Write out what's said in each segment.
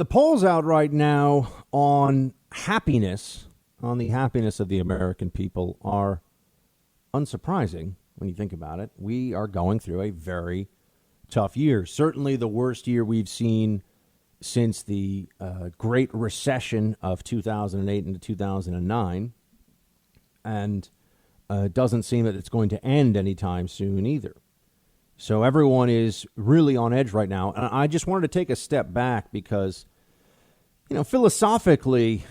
The polls out right now on happiness, on the happiness of the American people, are unsurprising when you think about it. We are going through a very tough year. Certainly the worst year we've seen since the Great Recession of 2008 into 2009. And it doesn't seem that it's going to end anytime soon either. So everyone is really on edge right now. And I just wanted to take a step back because, philosophically,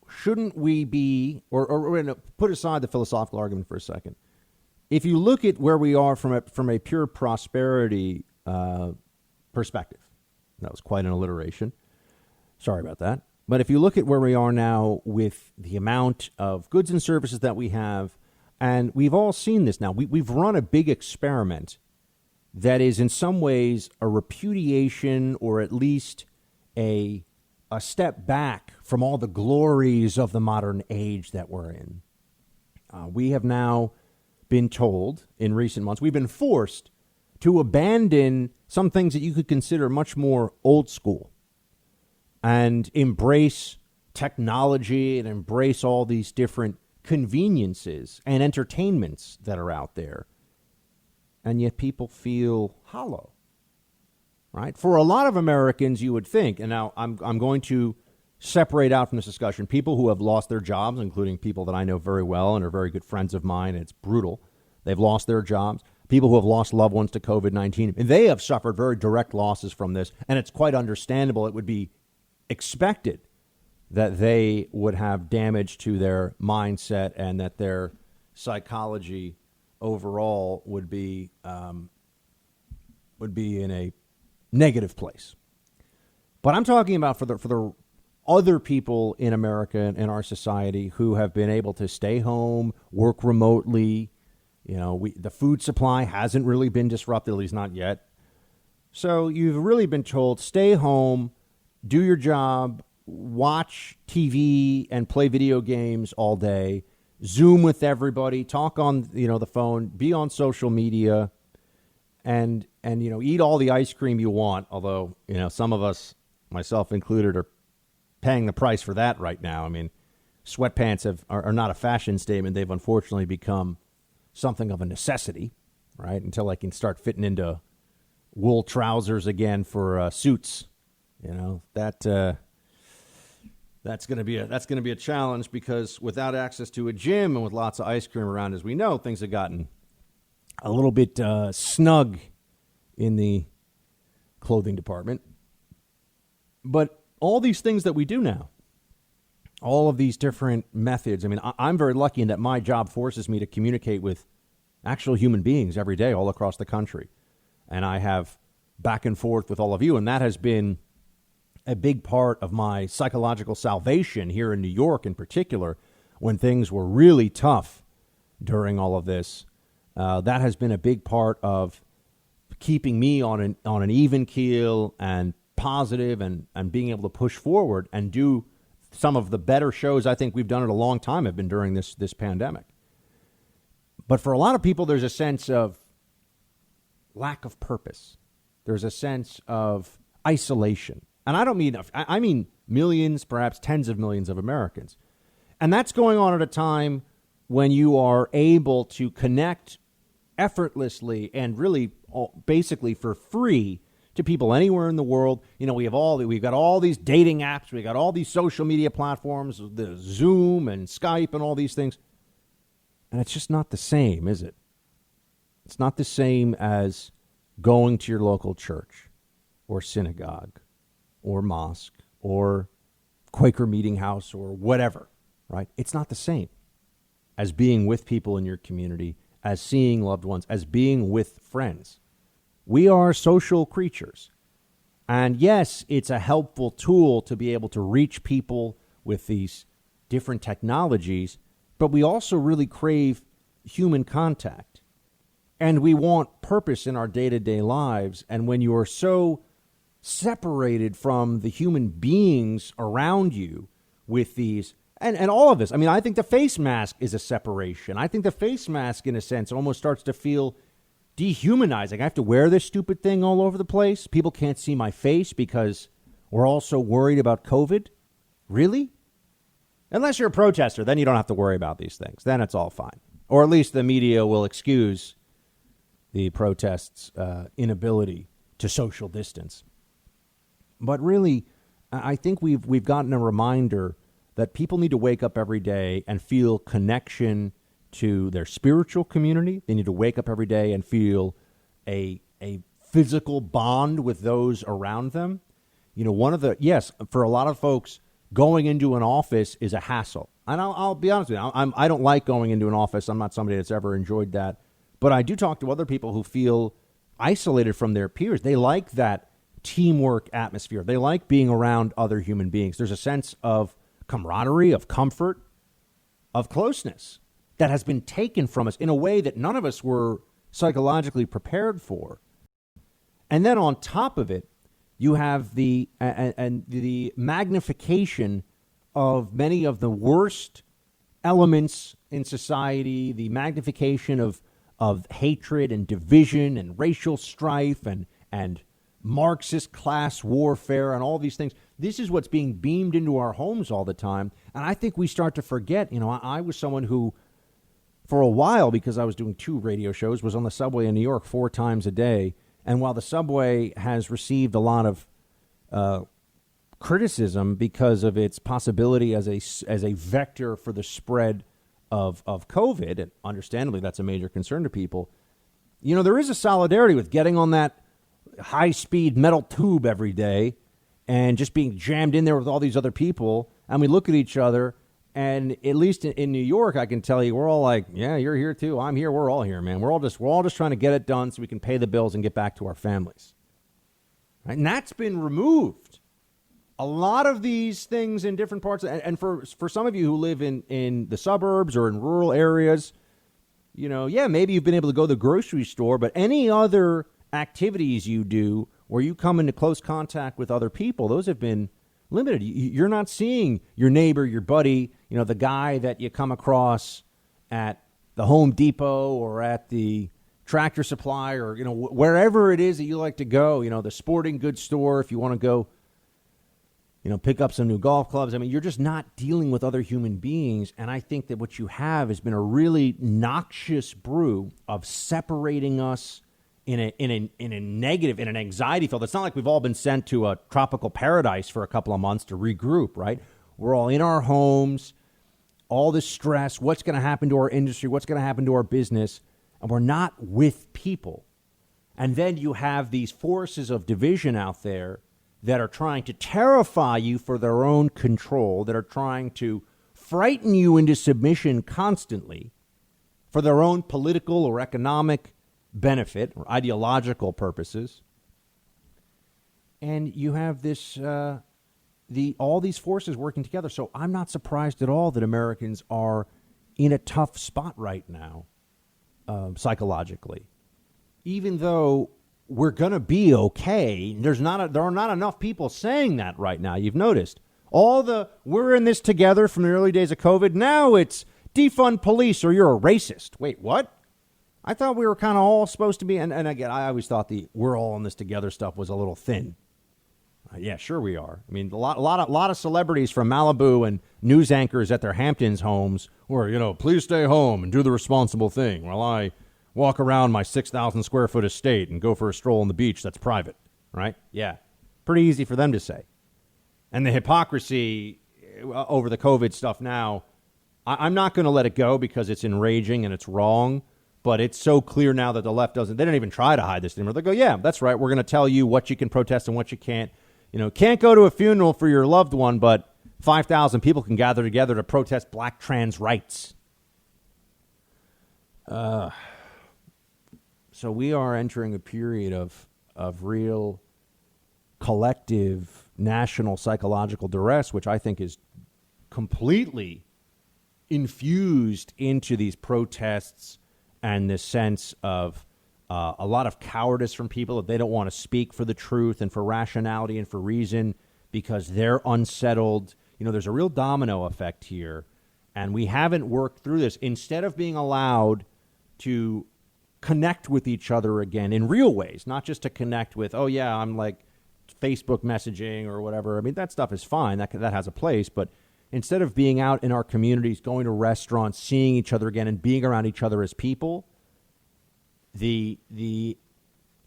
shouldn't we be, or we're going to put aside the philosophical argument for a second. If you look at where we are from a pure prosperity perspective, that was quite an alliteration. Sorry about that. But if you look at where we are now with the amount of goods and services that we have, and we've all seen this now, we've run a big experiment that is in some ways a repudiation or at least a step back from all the glories of the modern age that we're in. We have now been told in recent months, we've been forced to abandon some things that you could consider much more old school and embrace technology and embrace all these different conveniences and entertainments that are out there. And yet people feel hollow, right? For a lot of Americans, you would think, and now I'm going to separate out from this discussion people who have lost their jobs, including people that I know very well and are very good friends of mine. And it's brutal. They've lost their jobs. People who have lost loved ones to COVID-19. And they have suffered very direct losses from this. And it's quite understandable. It would be expected that they would have damage to their mindset and that their psychology overall would be in a negative place. But I'm talking about for the other people in America and in our society who have been able to stay home, work remotely. The food supply hasn't really been disrupted, at least not yet. So you've really been told, stay home, do your job, watch TV and play video games all day, Zoom with everybody, talk on, the phone, be on social media, and eat all the ice cream you want. Although, some of us, myself included, are paying the price for that right now. I mean, sweatpants are not a fashion statement. They've unfortunately become something of a necessity, right? Until I can start fitting into wool trousers again for suits. That's going to be a challenge because without access to a gym and with lots of ice cream around, as we know, things have gotten a little bit snug in the clothing department. But all these things that we do now, all of these different methods, I mean, I'm very lucky in that my job forces me to communicate with actual human beings every day all across the country. And I have back and forth with all of you, and that has been a big part of my psychological salvation here in New York in particular, when things were really tough during all of this. That has been a big part of keeping me on an even keel and positive and being able to push forward and do some of the better shows I think we've done in a long time have been during this pandemic. But for a lot of people, there's a sense of lack of purpose. There's a sense of isolation. And I mean millions, perhaps tens of millions of Americans. And that's going on at a time when you are able to connect effortlessly and really basically for free to people anywhere in the world. We've got all these dating apps, we've got all these social media platforms, the Zoom and Skype and all these things. And it's just not the same, is it? It's not the same as going to your local church or synagogue or mosque or Quaker meeting house or whatever, right? It's not the same as being with people in your community, as seeing loved ones, as being with friends. We are social creatures. And yes, it's a helpful tool to be able to reach people with these different technologies, but we also really crave human contact. And we want purpose in our day-to-day lives. And when you are so separated from the human beings around you with these, and all of this, I mean, I think the face mask is a separation. I think the face mask, in a sense, almost starts to feel dehumanizing. I have to wear this stupid thing all over the place. People can't see my face because we're also worried about COVID? Really? Unless you're a protester, then you don't have to worry about these things. Then it's all fine. Or at least the media will excuse the protests' inability to social distance. But really, I think we've gotten a reminder that people need to wake up every day and feel connection to their spiritual community. They need to wake up every day and feel a physical bond with those around them. You know, yes, for a lot of folks, going into an office is a hassle. And I'll be honest with you, I don't like going into an office. I'm not somebody that's ever enjoyed that. But I do talk to other people who feel isolated from their peers. They like that teamwork atmosphere. They like being around other human beings. There's a sense of camaraderie, of comfort, of closeness that has been taken from us in a way that none of us were psychologically prepared for. And then on top of it, you have the magnification of many of the worst elements in society, the magnification of hatred and division and racial strife and Marxist class warfare and all these things. This is what's being beamed into our homes all the time. And I think we start to forget, you know, I was someone who, for a while, because I was doing 2 radio shows, was on the subway in New York 4 times a day. And while the subway has received a lot of criticism because of its possibility as a vector for the spread of COVID, and understandably that's a major concern to people, you know, there is a solidarity with getting on that high-speed metal tube every day and just being jammed in there with all these other people. And we look at each other, and at least in New York, I can tell you, we're all like, yeah, you're here too. I'm here. We're all here, man. We're all just trying to get it done so we can pay the bills and get back to our families. Right? And that's been removed. A lot of these things in different parts, and for some of you who live in the suburbs or in rural areas, you know, yeah, maybe you've been able to go to the grocery store, but any other activities you do where you come into close contact with other people, those have been limited. You're not seeing your neighbor, your buddy, you know, the guy that you come across at the Home Depot or at the Tractor Supply or, you know, wherever it is that you like to go, you know, the sporting goods store, if you want to go, you know, pick up some new golf clubs. I mean, you're just not dealing with other human beings. And I think that what you have has been a really noxious brew of separating us in a negative, in an anxiety field. It's not like we've all been sent to a tropical paradise for a couple of months to regroup, right? We're all in our homes, all this stress, what's going to happen to our industry, what's going to happen to our business, and we're not with people. And then you have these forces of division out there that are trying to terrify you for their own control, that are trying to frighten you into submission constantly for their own political or economic benefit or ideological purposes. And you have this all these forces working together. So I'm not surprised at all that Americans are in a tough spot right now, psychologically. Even though we're going to be okay, there are not enough people saying that right now. You've noticed we're in this together from the early days of COVID. Now it's defund police or you're a racist. Wait, what? I thought we were kind of all supposed to be, and again, I always thought the we're all in this together stuff was a little thin. Yeah, sure we are. I mean, a lot of celebrities from Malibu and news anchors at their Hamptons homes were, you know, please stay home and do the responsible thing while I walk around my 6,000 square foot estate and go for a stroll on the beach that's private, right? Yeah, pretty easy for them to say. And the hypocrisy over the COVID stuff now, I'm not going to let it go because it's enraging and it's wrong. But it's so clear now that the left they don't even try to hide this anymore. They go, yeah, that's right. We're going to tell you what you can protest and what you can't. You know, can't go to a funeral for your loved one, but 5,000 people can gather together to protest black trans rights. So we are entering a period of real collective national psychological duress, which I think is completely infused into these protests and this sense of a lot of cowardice from people that they don't want to speak for the truth and for rationality and for reason because they're unsettled. You know, there's a real domino effect here, and we haven't worked through this. Instead of being allowed to connect with each other again in real ways, not just to connect with, oh, yeah, I'm like Facebook messaging or whatever. I mean, that stuff is fine. That has a place. But instead of being out in our communities, going to restaurants, seeing each other again, and being around each other as people, the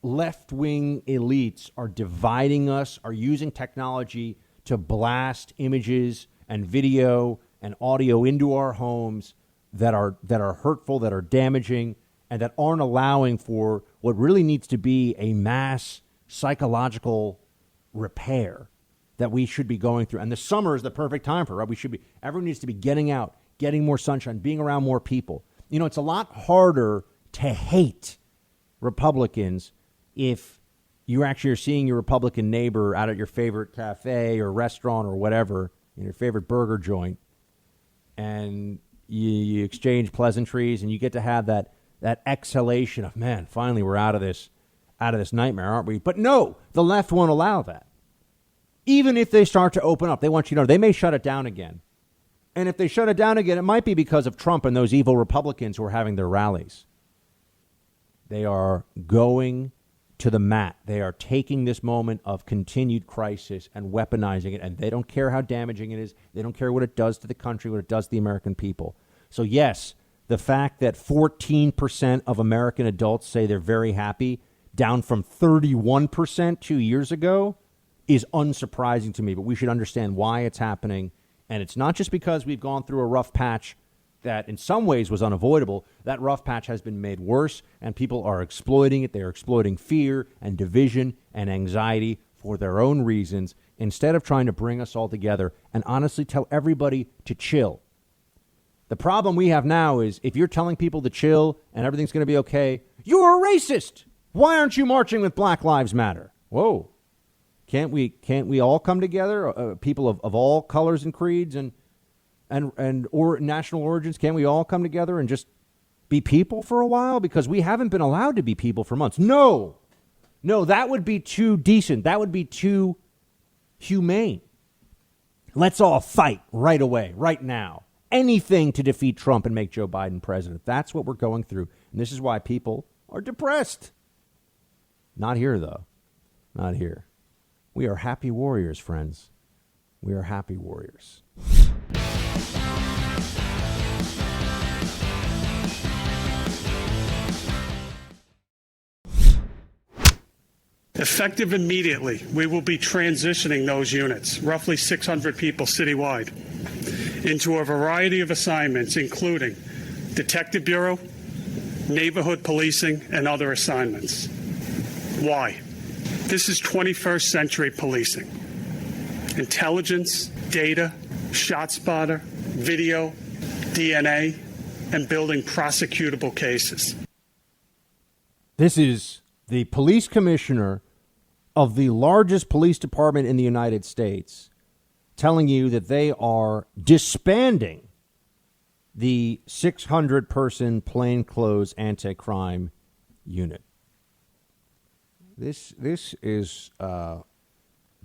left-wing elites are dividing us, are using technology to blast images and video and audio into our homes that are hurtful, that are damaging, and that aren't allowing for what really needs to be a mass psychological repair that we should be going through. And the summer is the perfect time for it, right? Everyone needs to be getting out, getting more sunshine, being around more people. You know, it's a lot harder to hate Republicans if you actually are seeing your Republican neighbor out at your favorite cafe or restaurant or whatever, in your favorite burger joint, and you exchange pleasantries and you get to have that exhalation of, man, finally we're out of this nightmare, aren't we? But no, the left won't allow that. Even if they start to open up, they want you to know they may shut it down again. And if they shut it down again, it might be because of Trump and those evil Republicans who are having their rallies. They are going to the mat. They are taking this moment of continued crisis and weaponizing it, and they don't care how damaging it is. They don't care what it does to the country, what it does to the American people. So yes, the fact that 14% of American adults say they're very happy, down from 31% 2 years ago, is unsurprising to me. But we should understand why it's happening. And it's not just because we've gone through a rough patch that in some ways was unavoidable. That rough patch has been made worse, and people are exploiting it. They're exploiting fear and division and anxiety for their own reasons, instead of trying to bring us all together and honestly tell everybody to chill. The problem we have now is if you're telling people to chill and everything's going to be okay, you're a racist. Why aren't you marching with Black Lives Matter? Whoa. Can't we all come together? People of all colors and creeds and or national origins, can't we all come together and just be people for a while? Because we haven't been allowed to be people for months. No, that would be too decent. That would be too humane. Let's all fight right away, right now. Anything to defeat Trump and make Joe Biden president. That's what we're going through. And this is why people are depressed. Not here, though. Not here. We are happy warriors, friends. We are happy warriors. Effective immediately, we will be transitioning those units, roughly 600 people citywide, into a variety of assignments, including Detective Bureau, neighborhood policing, and other assignments. Why? This is 21st century policing. Intelligence, data, ShotSpotter, video, DNA, and building prosecutable cases. This is the police commissioner of the largest police department in the United States telling you that they are disbanding the 600-person plainclothes anti-crime unit. This is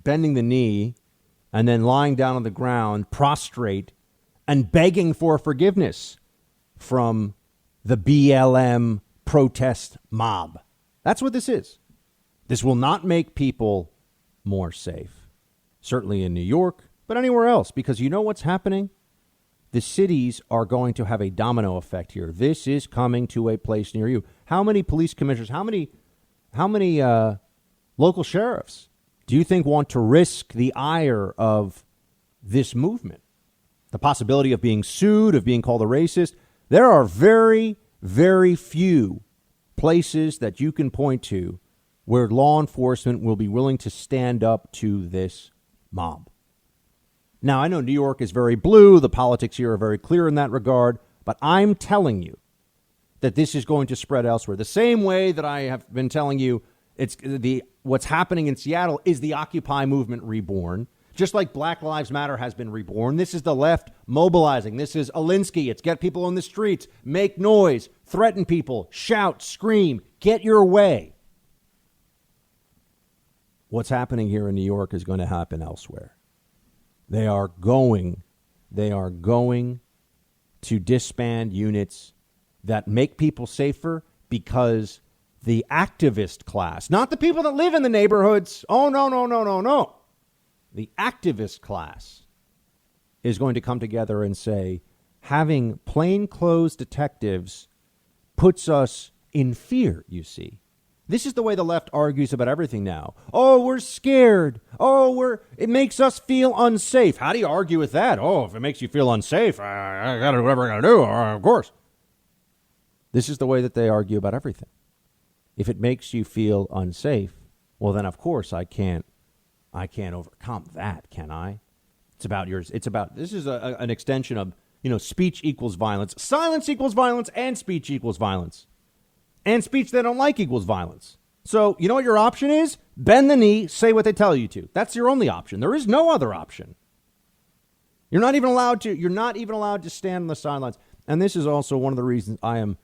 bending the knee and then lying down on the ground, prostrate, and begging for forgiveness from the BLM protest mob. That's what this is. This will not make people more safe, certainly in New York, but anywhere else, because you know what's happening? The cities are going to have a domino effect here. This is coming to a place near you. How many police commissioners, how many local sheriffs do you think want to risk the ire of this movement? The possibility of being sued, of being called a racist? There are very, very few places that you can point to where law enforcement will be willing to stand up to this mob. Now, I know New York is very blue. The politics here are very clear in that regard. But I'm telling you that this is going to spread elsewhere. The same way that I have been telling you what's happening in Seattle is the Occupy movement reborn. Just like Black Lives Matter has been reborn. This is the left mobilizing. This is Alinsky. It's get people on the streets, make noise, threaten people, shout, scream, get your way. What's happening here in New York is going to happen elsewhere. They are going to disband units that make people safer because the activist class, not the people that live in the neighborhoods. Oh, no, no, no, no, no. The activist class is going to come together and say, having plainclothes detectives puts us in fear, you see. This is the way the left argues about everything now. Oh, we're scared. Oh, it makes us feel unsafe. How do you argue with that? Oh, if it makes you feel unsafe, I got to do whatever I got to do, of course. This is the way that they argue about everything. If it makes you feel unsafe, well, then, of course, I can't overcome that, can I? It's about yours. This is an extension of, speech equals violence. Silence equals violence, and speech equals violence. And speech they don't like equals violence. So, you know what your option is? Bend the knee, say what they tell you to. That's your only option. There is no other option. You're not even allowed to stand on the sidelines. And this is also one of the reasons I'll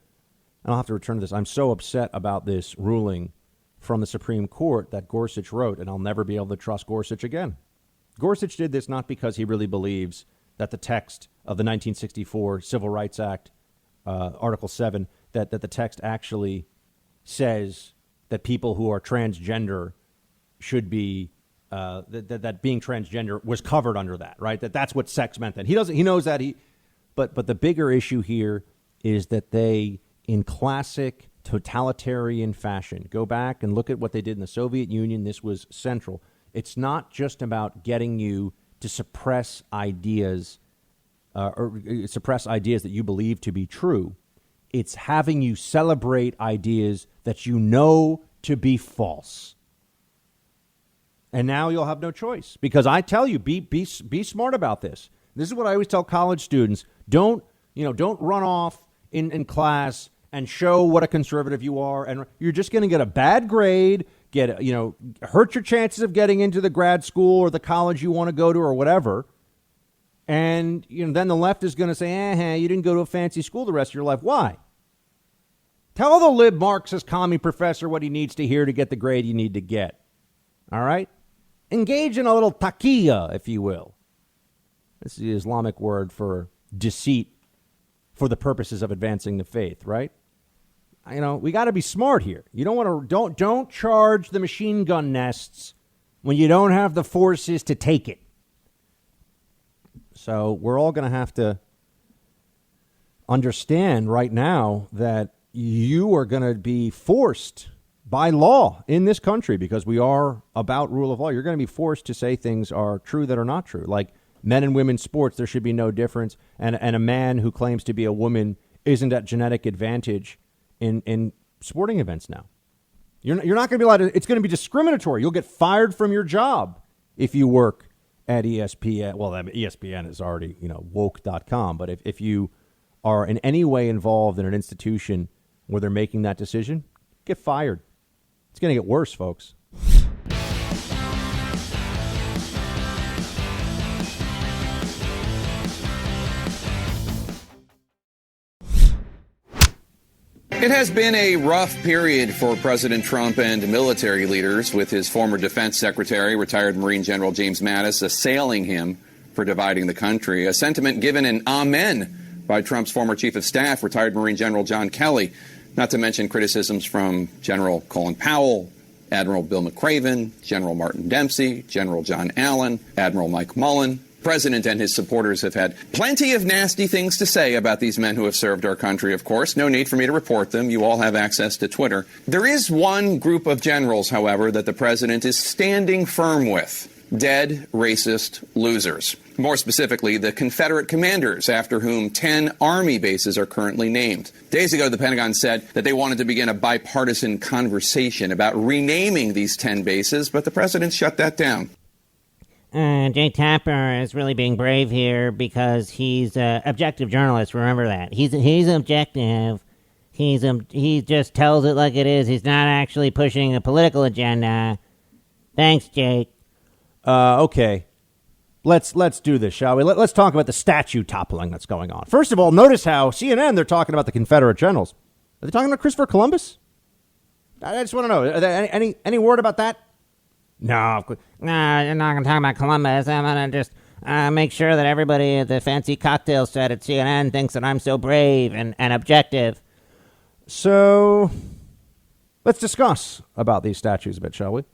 have to return to this. I'm so upset about this ruling from the Supreme Court that Gorsuch wrote, and I'll never be able to trust Gorsuch again. Gorsuch did this not because he really believes that the text of the 1964 Civil Rights Act, Article 7, that the text actually says that people who are transgender should be, that being transgender was covered under that, right? That's what sex meant then. He knows that but the bigger issue here is that they, in classic totalitarian fashion, go back and look at what they did in the Soviet Union. This was central. It's not just about getting you to suppress ideas that you believe to be true. It's having you celebrate ideas that you know to be false. And now you'll have no choice, because I tell you, be smart about this. This is what I always tell college students. Don't run off in class and show what a conservative you are, and you're just going to get a bad grade, hurt your chances of getting into the grad school or the college you want to go to or whatever. And then the left is going to say, you didn't go to a fancy school the rest of your life. Why? Tell the lib Marxist commie professor what he needs to hear to get the grade you need to get. All right? Engage in a little taqiyya, if you will. This is the Islamic word for deceit for the purposes of advancing the faith, right? We got to be smart here. You don't charge the machine gun nests when you don't have the forces to take it. So we're all going to have to understand right now that you are going to be forced by law in this country, because we are about rule of law. You're going to be forced to say things are true that are not true. Like men and women's sports, there should be no difference. And a man who claims to be a woman isn't at genetic advantage in sporting events now. You're not going to be allowed to. It's going to be discriminatory. You'll get fired from your job if you work at ESPN. Well, ESPN is already, woke.com. But if you are in any way involved in an institution where they're making that decision, get fired. It's going to get worse, folks. It has been a rough period for President Trump and military leaders, with his former defense secretary, retired Marine General James Mattis, assailing him for dividing the country. A sentiment given an amen by Trump's former chief of staff, retired Marine General John Kelly, not to mention criticisms from General Colin Powell, Admiral Bill McRaven, General Martin Dempsey, General John Allen, Admiral Mike Mullen. The president and his supporters have had plenty of nasty things to say about these men who have served our country, of course. No need for me to report them. You all have access to Twitter. There is one group of generals, however, that the president is standing firm with. Dead, racist losers. More specifically, the Confederate commanders, after whom 10 Army bases are currently named. Days ago, the Pentagon said that they wanted to begin a bipartisan conversation about renaming these 10 bases, but the president shut that down. Jake Tapper is really being brave here because he's an objective journalist. Remember that. He's objective. He just tells it like it is. He's not actually pushing a political agenda. Thanks, Jake. Okay. Let's do this, shall we? Let's talk about the statue toppling that's going on. First of all, notice how CNN, they're talking about the Confederate generals. Are they talking about Christopher Columbus? I just want to know. Are there any word about that? No, you're not going to talk about Columbus. I'm going to just make sure that everybody at the fancy cocktail set at CNN thinks that I'm so brave and objective. So, Let's discuss about these statues a bit, shall we?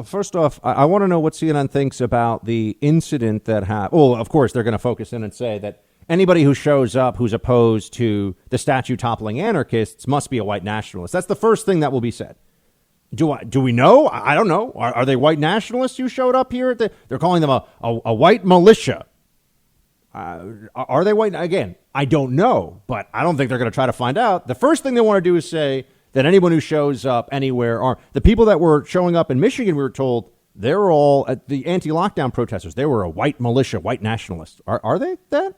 First off, I want to know what CNN thinks about the incident that happened. Well, of course, they're going to focus in and say that anybody who shows up who's opposed to the statue toppling anarchists must be a white nationalist. That's the first thing that will be said. Do we know? I don't know. Are they white nationalists who showed up here? They're calling them a white militia. Are they white? Again, I don't know, but I don't think they're going to try to find out. The first thing they want to do is say that anyone who shows up anywhere, or the people that were showing up in Michigan, we were told they were all the anti-lockdown protesters. They were a white militia, white nationalists. Are they that?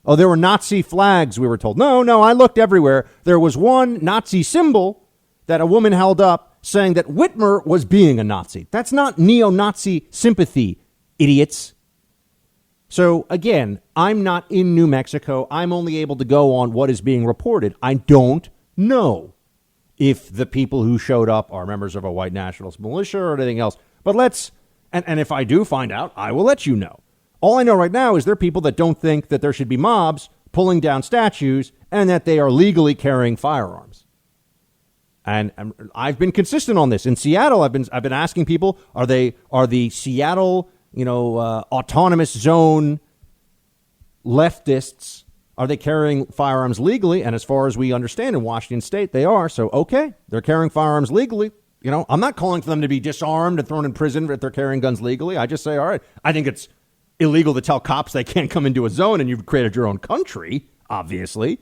Oh, there were Nazi flags, we were told. No, I looked everywhere. There was one Nazi symbol that a woman held up saying that Whitmer was being a Nazi. That's not neo-Nazi sympathy, idiots. So, again, I'm not in New Mexico. I'm only able to go on what is being reported. I don't know if the people who showed up are members of a white nationalist militia or anything else. But and if I do find out, I will let you know. All I know right now is there are people that don't think that there should be mobs pulling down statues and that they are legally carrying firearms. And I've been consistent on this. In Seattle, I've been asking people, are the Seattle, autonomous zone leftists, are they carrying firearms legally? And as far as we understand in Washington State, they are. So, okay, they're carrying firearms legally. I'm not calling for them to be disarmed and thrown in prison if they're carrying guns legally. I just say, all right, I think it's illegal to tell cops they can't come into a zone and you've created your own country, obviously.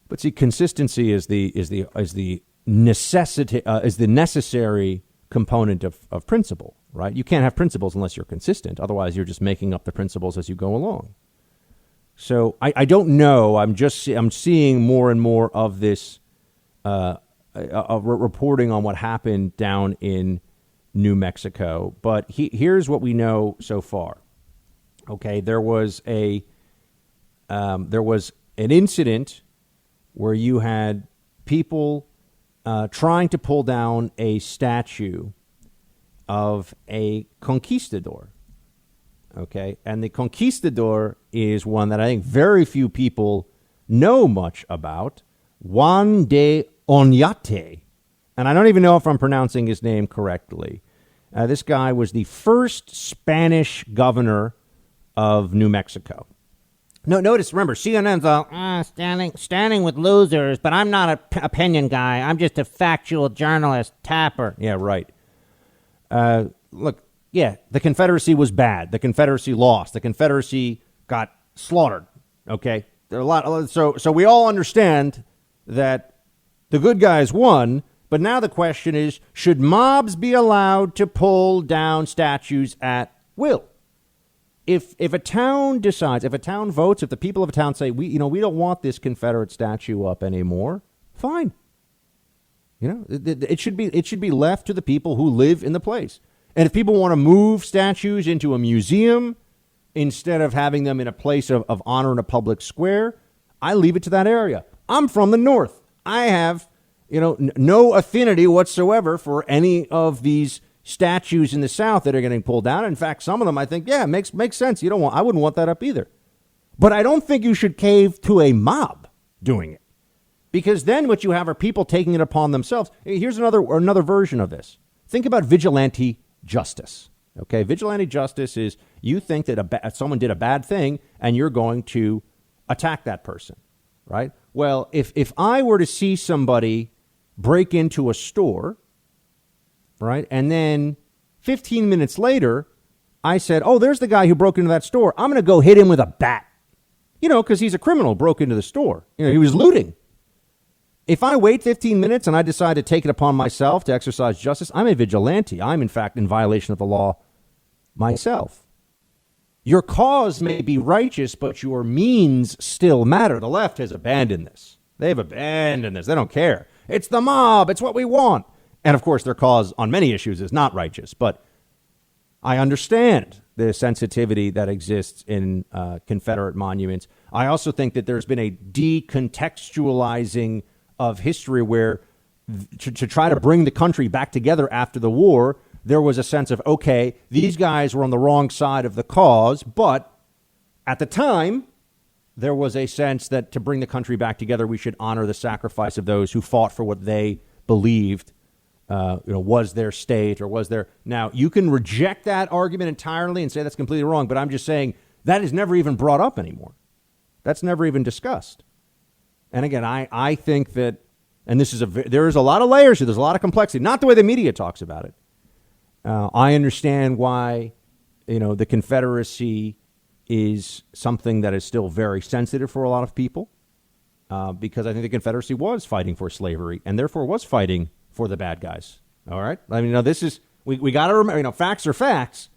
But see, consistency is the necessary component of principle, right? You can't have principles unless you're consistent. Otherwise, you're just making up the principles as you go along. So I don't know. I'm seeing more and more of this reporting on what happened down in New Mexico. But here's what we know so far. Okay, there was an incident where you had people trying to pull down a statue of a conquistador. Okay, and the conquistador is one that I think very few people know much about, Juan de Oñate. And I don't even know if I'm pronouncing his name correctly. This guy was the first Spanish governor of New Mexico. No, notice, remember, CNN's all standing with losers, but I'm not an opinion guy. I'm just a factual journalist, Tapper. Yeah, right. Look, yeah, the Confederacy was bad. The Confederacy lost. The Confederacy got slaughtered. Okay, there are a lot. So we all understand that the good guys won. But now the question is, should mobs be allowed to pull down statues at will? If a town decides, if a town votes, if the people of a town say, we don't want this Confederate statue up anymore, fine. It should be left to the people who live in the place. And if people want to move statues into a museum instead of having them in a place of honor in a public square, I leave it to that area. I'm from the North. I have no affinity whatsoever for any of these statues in the South that are getting pulled down. In fact, some of them I think, makes sense. I wouldn't want that up either. But I don't think you should cave to a mob doing it, because then what you have are people taking it upon themselves. Here's another version of this. Think about vigilante justice. Okay, vigilante justice is you think that someone did a bad thing and you're going to attack that person, right? Well, if I were to see somebody break into a store, right, and then 15 minutes later, I said, oh, there's the guy who broke into that store. I'm going to go hit him with a bat, because he's a criminal, broke into the store. He was looting. If I wait 15 minutes and I decide to take it upon myself to exercise justice, I'm a vigilante. I'm, in fact, in violation of the law myself. Your cause may be righteous, but your means still matter. The left has abandoned this. They've abandoned this. They don't care. It's the mob. It's what we want. And, of course, their cause on many issues is not righteous. But I understand the sensitivity that exists in Confederate monuments. I also think that there's been a decontextualizing of history where to try to bring the country back together after the war, there was a sense of, okay, these guys were on the wrong side of the cause, but at the time, there was a sense that to bring the country back together, we should honor the sacrifice of those who fought for what they believed was their state or was their. Now, you can reject that argument entirely and say that's completely wrong, but I'm just saying that is never even brought up anymore. That's never even discussed. And again, I think that, and there is a lot of layers here. There's a lot of complexity, not the way the media talks about it. I understand why, the Confederacy is something that is still very sensitive for a lot of people, because I think the Confederacy was fighting for slavery and therefore was fighting for the bad guys. All right. I mean, this is, we got to remember, facts are facts,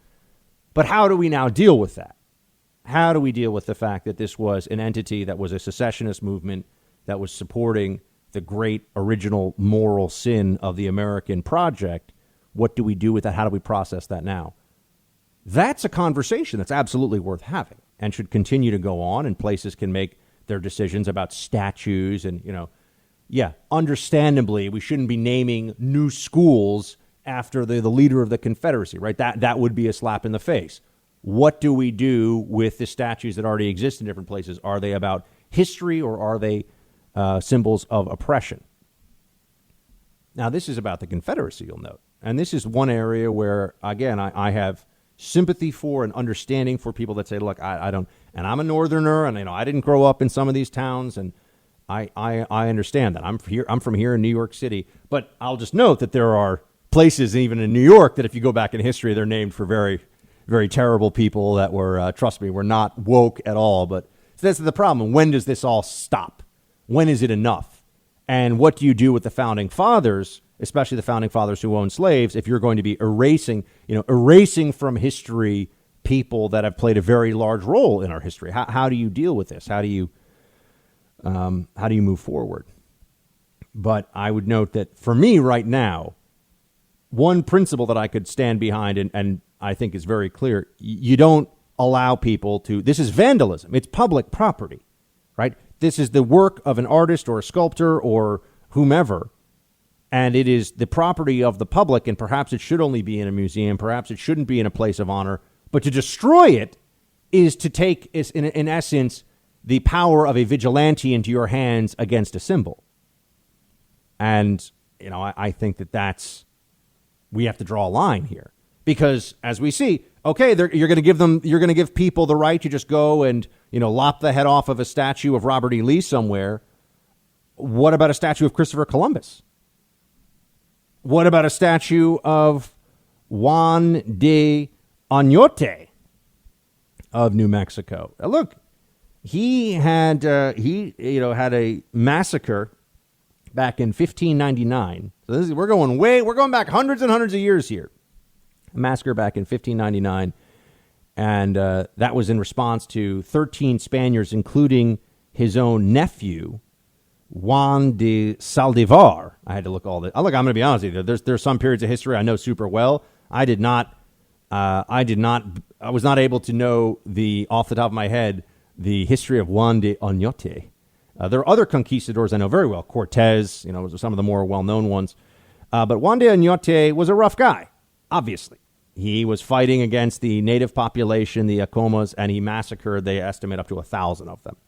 but how do we now deal with that? How do we deal with the fact that this was an entity that was a secessionist movement that was supporting the great original moral sin of the American project? What do we do with that? How do we process that now? That's a conversation that's absolutely worth having and should continue to go on, and places can make their decisions about statues. And, understandably, we shouldn't be naming new schools after the leader of the Confederacy, right? That would be a slap in the face. What do we do with the statues that already exist in different places? Are they about history or are they symbols of oppression? Now, this is about the Confederacy, you'll note. And this is one area where, again, I have sympathy for and understanding for people that say, look, I don't, and I'm a Northerner, and I didn't grow up in some of these towns, and I understand that. I'm from here in New York City, but I'll just note that there are places even in New York that if you go back in history, they're named for very, very terrible people that were, trust me, were not woke at all. But that's the problem. When does this all stop? When is it enough? And what do you do with the founding fathers, especially the founding fathers who owned slaves, if you're going to be erasing from history people that have played a very large role in our history? How do you deal with this? How do you move forward? But I would note that for me right now, one principle that I could stand behind and I think is very clear, you don't allow people to, this is vandalism. It's public property, right? This is the work of an artist or a sculptor or whomever, and it is the property of the public, and perhaps it should only be in a museum, perhaps it shouldn't be in a place of honor, but to destroy it is to take, in essence, the power of a vigilante into your hands against a symbol. And, I think that's, we have to draw a line here. Because as we see, okay, you're going to give people the right to just go and, lop the head off of a statue of Robert E. Lee somewhere. What about a statue of Christopher Columbus? What about a statue of Juan de Oñate of New Mexico? Look, he had had a massacre back in 1599. So we're going back hundreds and hundreds of years here. A massacre back in 1599, and that was in response to 13 Spaniards, including his own nephew, Juan de Saldivar. I had to look all this. Look, I'm going to be honest with you. There's some periods of history I know super well. I was not able to know off the top of my head the history of Juan de Oñate. There are other conquistadors I know very well. Cortez, some of the more well-known ones. But Juan de Oñate was a rough guy, obviously. He was fighting against the native population, the Acomas, and he massacred, they estimate, up to 1,000 of them.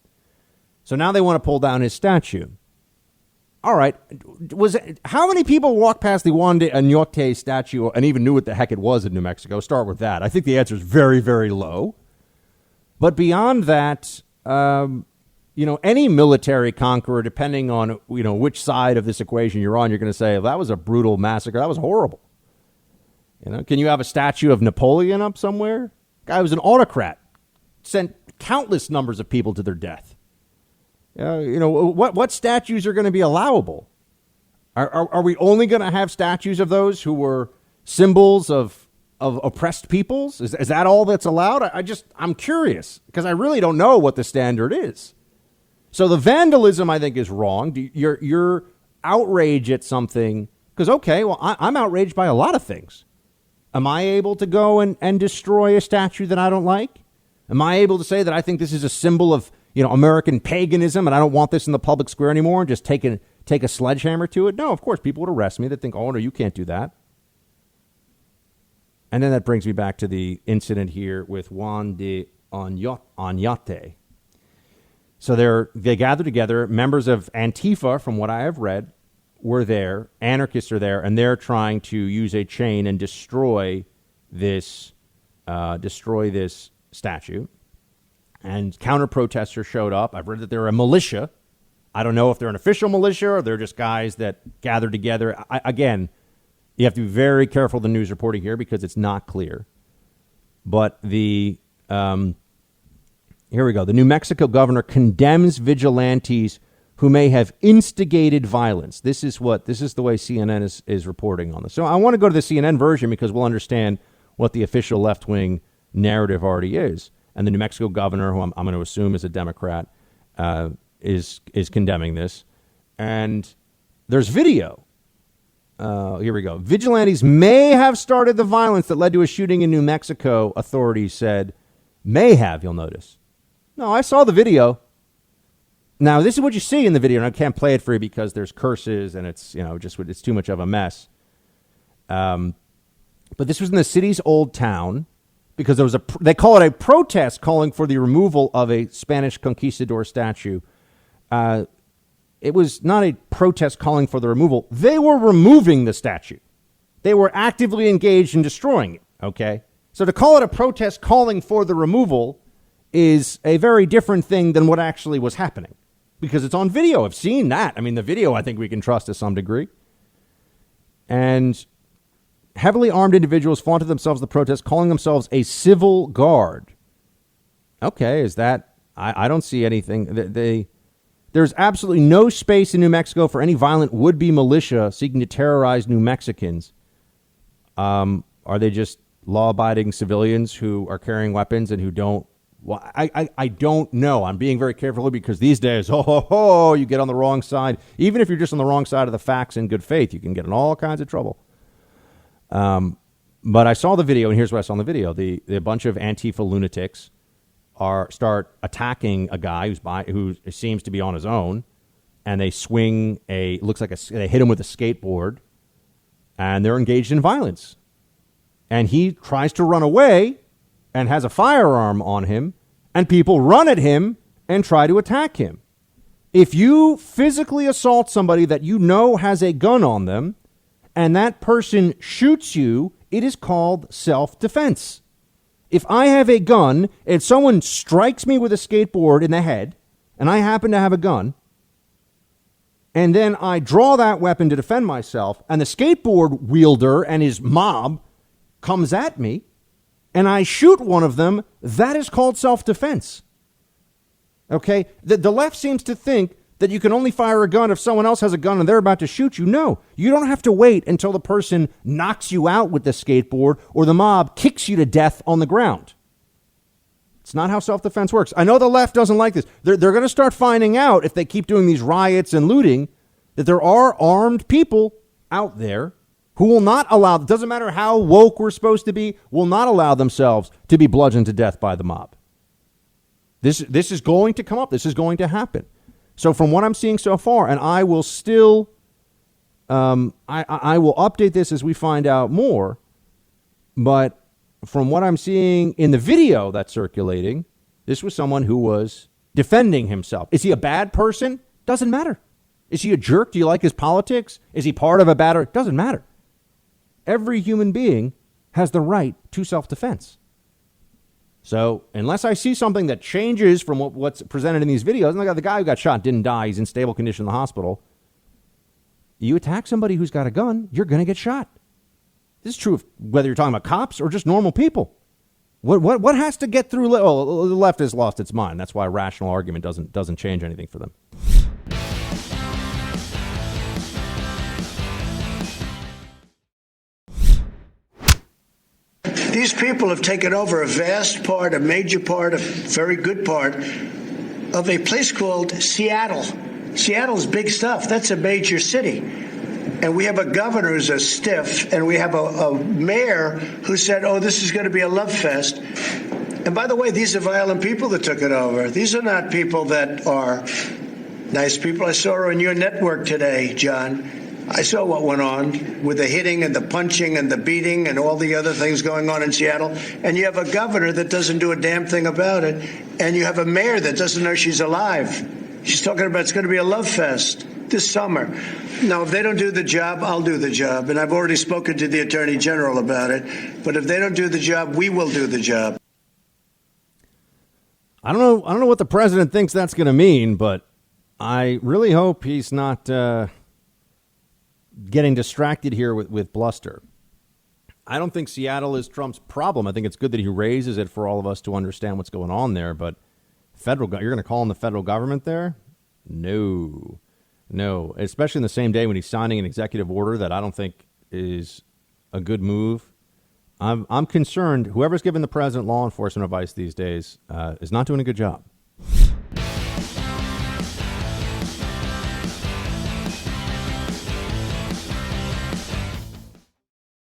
So now they want to pull down his statue. All right. How many people walked past the Juan de Oñate statue and even knew what the heck it was in New Mexico? Start with that. I think the answer is very, very low. But beyond that, any military conqueror, depending on, which side of this equation you're on, you're going to say, that was a brutal massacre. That was horrible. Can you have a statue of Napoleon up somewhere? Guy was an autocrat, sent countless numbers of people to their death. What statues are going to be allowable? Are we only going to have statues of those who were symbols of oppressed peoples? Is that all that's allowed? I'm curious because I really don't know what the standard is. So the vandalism, I think, is wrong. Your outrage at something, because, okay, well, I'm outraged by a lot of things. Am I able to go and destroy a statue that I don't like? Am I able to say that I think this is a symbol of, American paganism and I don't want this in the public square anymore and just take a sledgehammer to it? No, of course, people would arrest me. They'd think, oh, no, you can't do that. And then that brings me back to the incident here with Juan de Oñate. So they gathered together. Members of Antifa, from what I have read, were there. Anarchists are there, and they're trying to use a chain and destroy this statue. And counter-protesters showed up. I've read that they're a militia. I don't know if they're an official militia or they're just guys that gathered together. Again, you have to be very careful of the news reporting here because it's not clear. But here we go. The New Mexico governor condemns vigilantes who may have instigated violence. This is the way CNN is reporting on this. So I want to go to the CNN version because we'll understand what the official left-wing narrative already is. And the New Mexico governor, who I'm going to assume is a Democrat, is condemning this. And there's video. Here we go. Vigilantes may have started the violence that led to a shooting in New Mexico, authorities said. May have, you'll notice. No, I saw the video. Now, this is what you see in the video, and I can't play it for you because there's curses and it's too much of a mess. But this was in the city's old town because there was they call it a protest calling for the removal of a Spanish conquistador statue. It was not a protest calling for the removal. They were removing the statue. They were actively engaged in destroying it, okay? So to call it a protest calling for the removal is a very different thing than what actually was happening because it's on video. I've seen that. I mean, the video I think we can trust to some degree. And heavily armed individuals flaunted themselves the protest, calling themselves a civil guard. Okay, is that... I don't see anything... There's absolutely no space in New Mexico for any violent would-be militia seeking to terrorize New Mexicans. Are they just law-abiding civilians who are carrying weapons and who don't? Well, I don't know. I'm being very careful because these days, you get on the wrong side. Even if you're just on the wrong side of the facts in good faith, you can get in all kinds of trouble. But I saw the video, and here's what I saw in the video. The bunch of Antifa lunatics start attacking a guy who seems to be on his own, and they swing they hit him with a skateboard, and they're engaged in violence. And he tries to run away and has a firearm on him, and people run at him and try to attack him. If you physically assault somebody that you know has a gun on them, and that person shoots you, it is called self-defense. If I have a gun and someone strikes me with a skateboard in the head, and I happen to have a gun, and then I draw that weapon to defend myself, and the skateboard wielder and his mob comes at me, and I shoot one of them, that is called self-defense. Okay? The left seems to think that you can only fire a gun if someone else has a gun and they're about to shoot you. No, you don't have to wait until the person knocks you out with the skateboard or the mob kicks you to death on the ground. It's not how self-defense works. I know the left doesn't like this. They're going to start finding out if they keep doing these riots and looting that there are armed people out there who will not allow, it doesn't matter how woke we're supposed to be, will not allow themselves to be bludgeoned to death by the mob. This is going to come up. This is going to happen. So from what I'm seeing so far, and I will still, I will update this as we find out more, but from what I'm seeing in the video that's circulating, this was someone who was defending himself. Is he a bad person? Doesn't matter. Is he a jerk? Do you like his politics? Is he part of a bad? Doesn't matter. Every human being has the right to self-defense. So unless I see something that changes from what's presented in these videos, and the guy who got shot didn't die, he's in stable condition in the hospital. You attack somebody who's got a gun, you're going to get shot. This is true of whether you're talking about cops or just normal people. What has to get through? The left has lost its mind. That's why rational argument doesn't change anything for them. These people have taken over a vast part, a major part, a very good part of a place called Seattle. Seattle's big stuff. That's a major city. And we have a governor who's a stiff, and we have a mayor who said, oh, this is going to be a love fest. And by the way, these are violent people that took it over. These are not people that are nice people. I saw her on your network today, John. I saw what went on with the hitting and the punching and the beating and all the other things going on in Seattle. And you have a governor that doesn't do a damn thing about it. And you have a mayor that doesn't know she's alive. She's talking about it's going to be a love fest this summer. Now, if they don't do the job, I'll do the job. And I've already spoken to the Attorney General about it. But if they don't do the job, we will do the job. I don't know what the president thinks that's going to mean, but I really hope he's not getting distracted here with bluster. I don't think Seattle is Trump's problem. I think it's good that he raises it for all of us to understand what's going on there. But you're going to call in the federal government there? No, especially in the same day when he's signing an executive order that I don't think is a good move. I'm concerned whoever's giving the president law enforcement advice these days is not doing a good job.